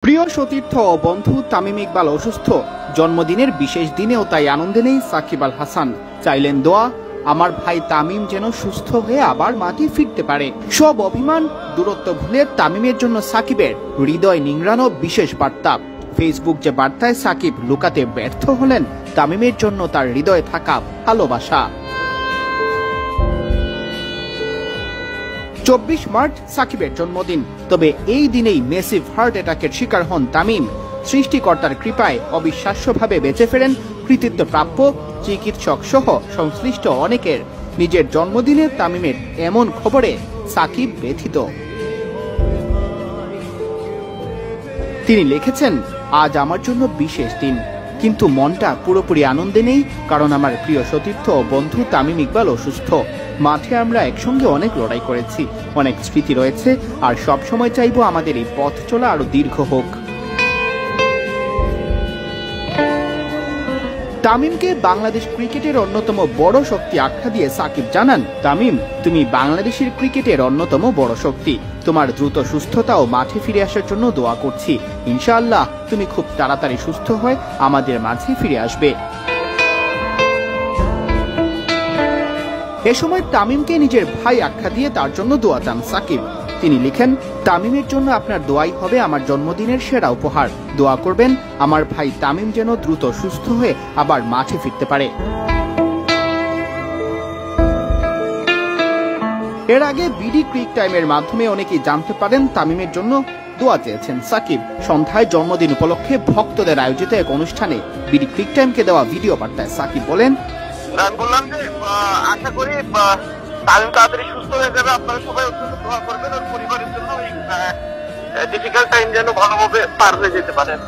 প্রিয় সতীর্থ ও বন্ধু তামিম ইকবাল অসুস্থ, জন্মদিনের বিশেষ দিনেও তাই আনন্দে নেই সাকিব আল হাসান। চাইলেন দোয়া, আমার ভাই তামিম যেন সুস্থ হয়ে আবার মাঠে ফিরতে পারে। সব অভিমান দূরত্ব ভুলে তামিমের জন্য সাকিবের হৃদয় নিংড়ানো বিশেষ বার্তা। ফেসবুক যে বার্তায় সাকিব লুকাতে ব্যর্থ হলেন তামিমের জন্য তার হৃদয়ে থাকা ভালোবাসা। 24 মার্চ সাকিবের জন্মদিন, তবে এই দিনেই মেসিভ হার্ট অ্যাটাকের শিকার হন তামিম। সৃষ্টিকর্তার কৃপায় অবিশ্বাস্যভাবে বেঁচে ফেরেন কৃতিত্বপ্রাপ্য চিকিৎসক সহ সংশ্লিষ্ট অনেকের। নিজের জন্মদিনে তামিমের এমন খবরে সাকিব ব্যথিত। তিনি লিখেছেন, আজ আমার জন্য বিশেষ দিন, কিন্তু মনটা পুরোপুরি আনন্দে নেই, কারণ আমার প্রিয় সতীর্থ ও বন্ধু তামিম ইকবাল অসুস্থ। মাঠে আমরা একসঙ্গে অনেক লড়াই করেছি, অনেক স্মৃতি রয়েছে, আর সব সময় চাইবো আমাদের এই পথ চলা আরো দীর্ঘ হোক। তামিমকে বাংলাদেশ ক্রিকেটের অন্যতম বড় শক্তি আখ্যা দিয়ে সাকিব জানান, তামিম, তুমি বাংলাদেশের ক্রিকেটের অন্যতম বড় শক্তি। তোমার দ্রুত সুস্থতা ও মাঠে ফিরে আসার জন্য দোয়া করছি। ইনশাআল্লাহ তুমি খুব তাড়াতাড়ি সুস্থ হয়ে আমাদের মাঝে ফিরে আসবে। এ সময় তামিমকে নিজের ভাই আখ্যা দিয়ে তার জন্য দোয়া চান সাকিব। তিনি লিখেন, তামিমের জন্য আপনার দোয়াই হবে আমার জন্মদিনের সেরা উপহার। দোয়া করবেন আমার ভাই তামিম যেন দ্রুত সুস্থ হয়ে আবার মাঠে ফিরতে পারে। এর আগে বিডি ক্রিক টাইমের মাধ্যমে অনেকেই জানতে পারেন তামিমের জন্য দোয়া চেয়েছেন সাকিব। সন্ধ্যায় জন্মদিন উপলক্ষে ভক্তদের আয়োজিত এক অনুষ্ঠানে বিডি ক্রিক টাইমকে দেওয়া ভিডিও বার্তায় সাকিব বলেন, বললাম যে আশা করি তামিম তাড়াতাড়ি সুস্থ হয়ে যাবে। আপনারা সবাই অত্যন্ত দোয়া করবেন ওর পরিবারের জন্য। ডিফিকাল্ট টাইম যেন ভালোভাবে পার হয়ে যেতে পারেন।